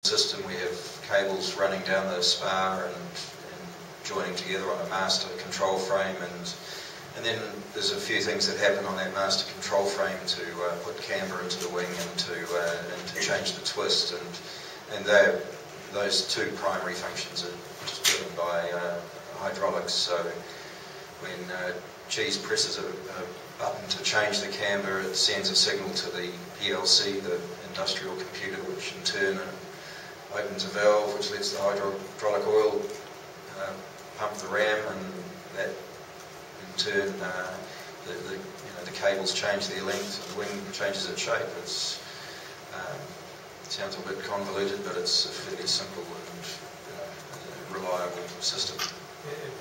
system. We have cables running down the spar and joining together on a master control frame, and then there's a few things that happen on that master control frame to put camber into the wing and to change the twist, and those two primary functions are just driven by hydraulics. So when Cheese presses a button to change the camber, it sends a signal to the PLC, the industrial computer, which in turn opens a valve which lets the hydraulic oil pump the ram, and that in turn the cables change their length, and the wing changes its shape. It sounds a bit convoluted, but it's a fairly simple and reliable system.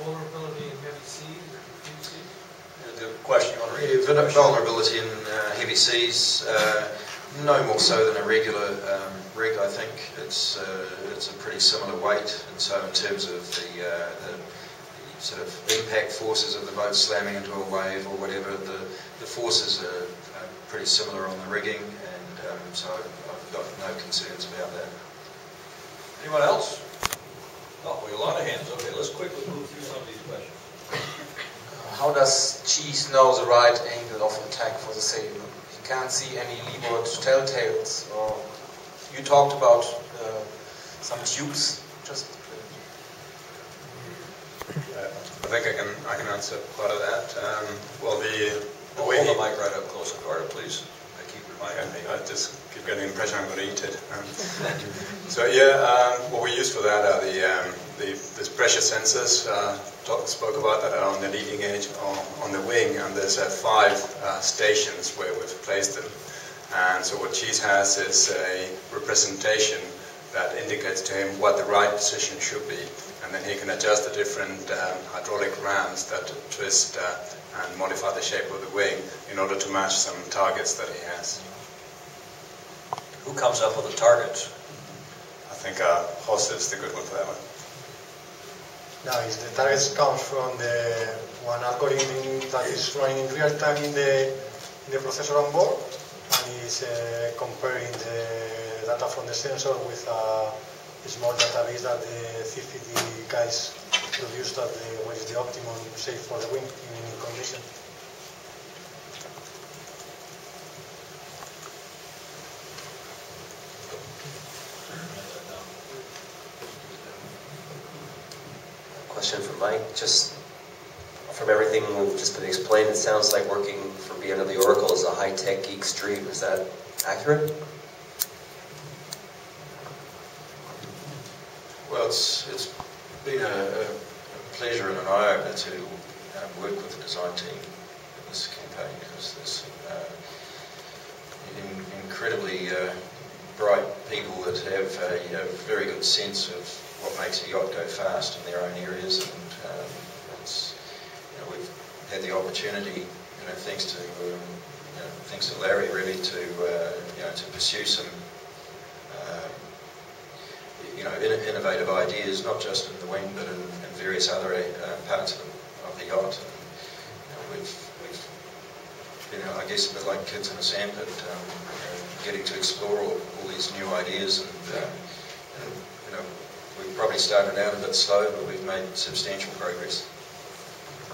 Vulnerability in heavy seas or deep seas? The question you want to read? Vulnerability in heavy seas, no more so than a regular rig. I think it's a pretty similar weight, and so in terms of the sort of impact forces of the boat slamming into a wave or whatever, the forces are pretty similar on the rigging, and so I've got no concerns about that. Anyone else? Oh, we have a lot of hands. Okay, let's quickly move through some of these questions. How does Cheese know the right angle of attack for the sail? You can't see any leeward telltales. Or you talked about some tubes. Just I think I can answer part of that. Well, the hold way the mic right up close to Carter, please. I keep reminding me. I just keep getting the impression I'm going to eat it. So yeah, what we use for that are these pressure sensors. Spoke about that are on the leading edge on the wing, and there's 5 stations where we've placed them. And so what Cheese has is a representation that indicates to him what the right position should be, and then he can adjust the different hydraulic rams that twist and modify the shape of the wing in order to match some targets that he has. Who comes up with the targets? I think Jose is the good one for that one. Nice. The targets comes from the one algorithm that is running in real time in the processor on board, and is comparing the data from the sensor with a small database that the CFD guys produced that what is the optimum shape for the wing in any condition. Question for Mike. Just from everything we've just been explained, it sounds like working for BMW Oracle is a high-tech geek's dream. Is that accurate? Well, it's been a pleasure and an eye-opener to work with the design team in this campaign, because there's incredibly bright people that have a very good sense of what makes a yacht go fast in their own areas, and we've had the opportunity, thanks to Larry, really, to pursue some innovative ideas, not just in the wing but in various other parts of the yacht. And, we've been, I guess, a bit like kids in a sandpit, getting to explore all these new ideas, and we've probably started out a bit slow, but we've made substantial progress.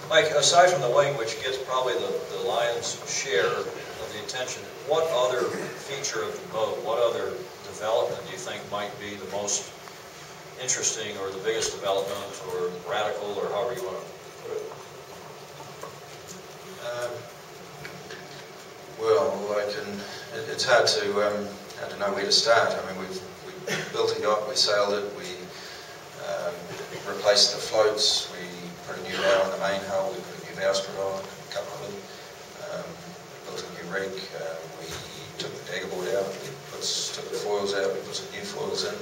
Mike, aside from the wing, which gets probably the lion's share of the attention, what other feature of the boat, what other development do you think might be the most interesting, or the biggest development, or radical, or however you want to put it? It's hard to know where to start. I mean, we built a yacht, we sailed it, we replaced the floats, we put a new bow on the main hull, we put a new bowsprit on, a couple of them, built a new rig, we took the daggerboard out, we took the foils out, we put some new foils in,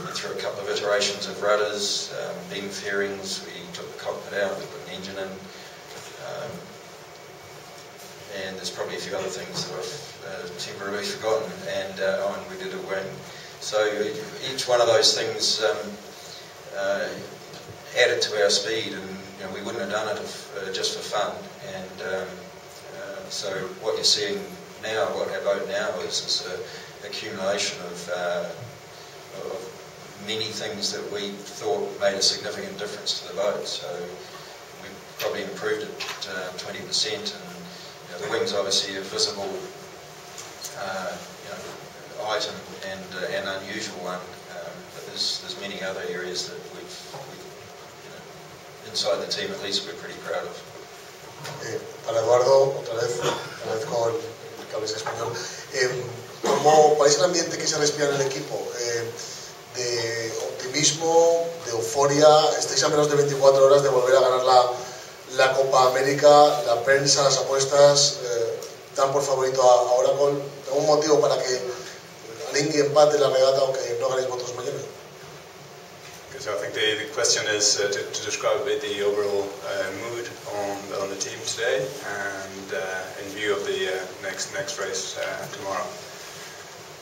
went through a couple of iterations of rudders, beam fairings, we took the cockpit out, we put an engine in, and there's probably a few other things that I've temporarily forgotten, and we did a wing. So each one of those things added to our speed, and we wouldn't have done it if, just for fun. And so what you're seeing now, what our boat now is an accumulation of many things that we thought made a significant difference to the boat. So we probably improved it 20%, and the wing's obviously a visible item and an unusual one, but there's many other areas that we've inside the team at least we're pretty proud of. Para Eduardo, otra vez agradezco el que hables español. ¿Cuál es el ambiente que se respira en el equipo? ¿De optimismo, de euforia? Estáis a menos de 24 horas de volver a ganar la Copa América, la prensa, las apuestas dan por favorito a Oracle. ¿Algún motivo para que Lingui empate la regata o que no ganéis vosotros mañana? So I think the question is to describe a bit the overall mood on the team today and in view of the next race tomorrow.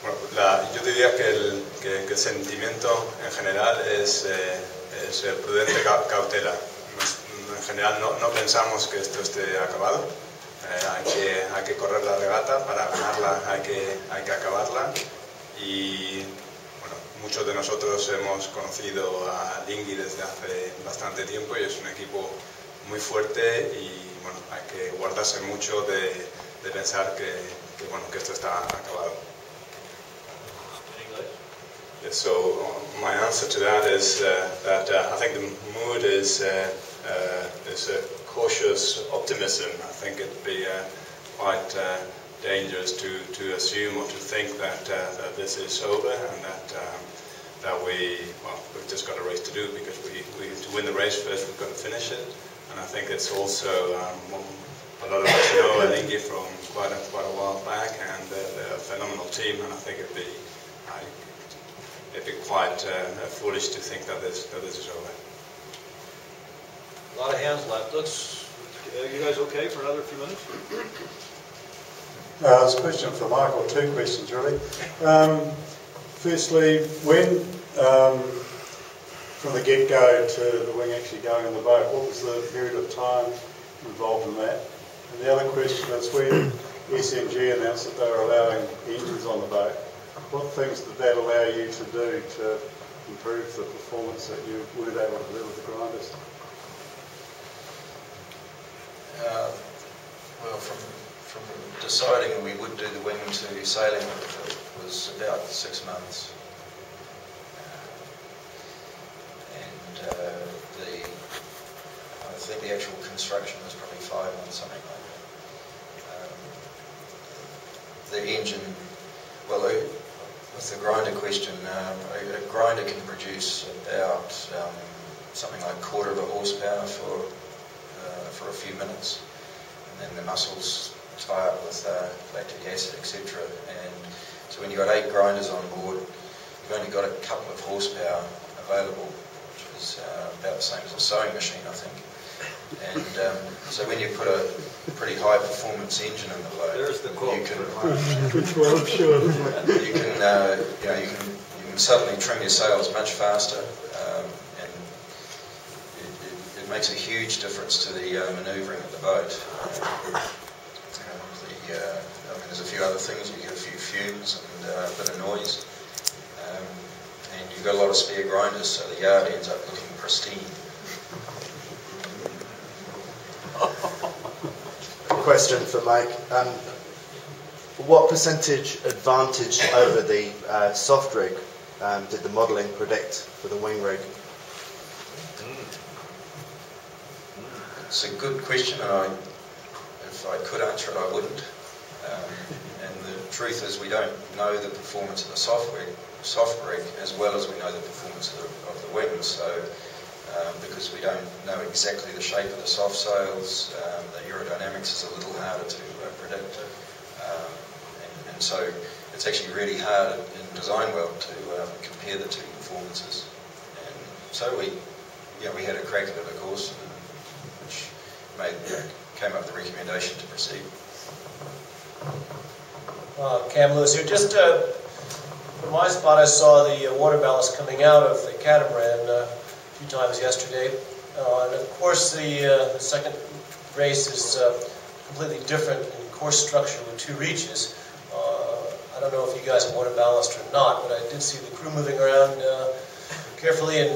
Bueno, yo diría que el sentimiento en general es prudente cautela. En general no pensamos que esto esté acabado. Hay que correr la regata, para ganarla hay que acabarla, y bueno, muchos de nosotros hemos conocido a Lingui desde hace bastante tiempo y es un equipo muy fuerte y bueno, hay que guardarse mucho de pensar que esto está acabado. Yeah, so my answer to that is that I think the mood is a cautious optimism. I think it'd be quite dangerous to assume or to think that this is over and that we've just got a race to do, because to win the race first we've got to finish it. And I think it's also a lot of us know Lingui from quite a while back, and they're a phenomenal team, and I think it'd be quite foolish to think that this is over. A lot of hands left. You guys okay for another few minutes? It's a question for Mike, or two questions really. Firstly, when from the get-go to the wing actually going in the boat, what was the period of time involved in that? And the other question is, when SMG announced that they were allowing engines on the boat, what things did that allow you to do to improve the performance that you weren't able to do with the grinders? Well, from deciding we would do the wing to sailing it was about 6 months. I think the actual construction was probably 5 months, something like that. The engine, well, with the grinder question, a grinder can produce about something like 1/4 of a horsepower for a few minutes, and then the muscles tie up with lactic acid, etc. And so when you've got 8 grinders on board, you've only got a couple of horsepower available, which is about the same as a sewing machine, I think. And so when you put a pretty high performance engine in the boat, there's the quote. you can suddenly trim your sails much faster, and it makes a huge difference to the manoeuvring of the boat. There's a few other things. You get a few fumes and a bit of noise, and you've got a lot of spare grinders, so the yard ends up looking pristine. Question for Mike. What percentage advantage over the soft rig did the modelling predict for the wing rig? It's a good question, and if I could answer it, I wouldn't. And the truth is, we don't know the performance of the soft rig as well as we know the performance of the wing. So, because we don't know exactly the shape of the soft sails, the aerodynamics is a little harder to predict. And so it's actually really hard in design world to compare the two performances. And so we had a crack at it, of course, which came up with the recommendation to proceed. Cam Lewis here. Just from my spot, I saw the water ballast coming out of the catamaran a few times yesterday. And of course, the second race is completely different in course structure with 2 reaches. I don't know if you guys have water ballast or not, but I did see the crew moving around carefully and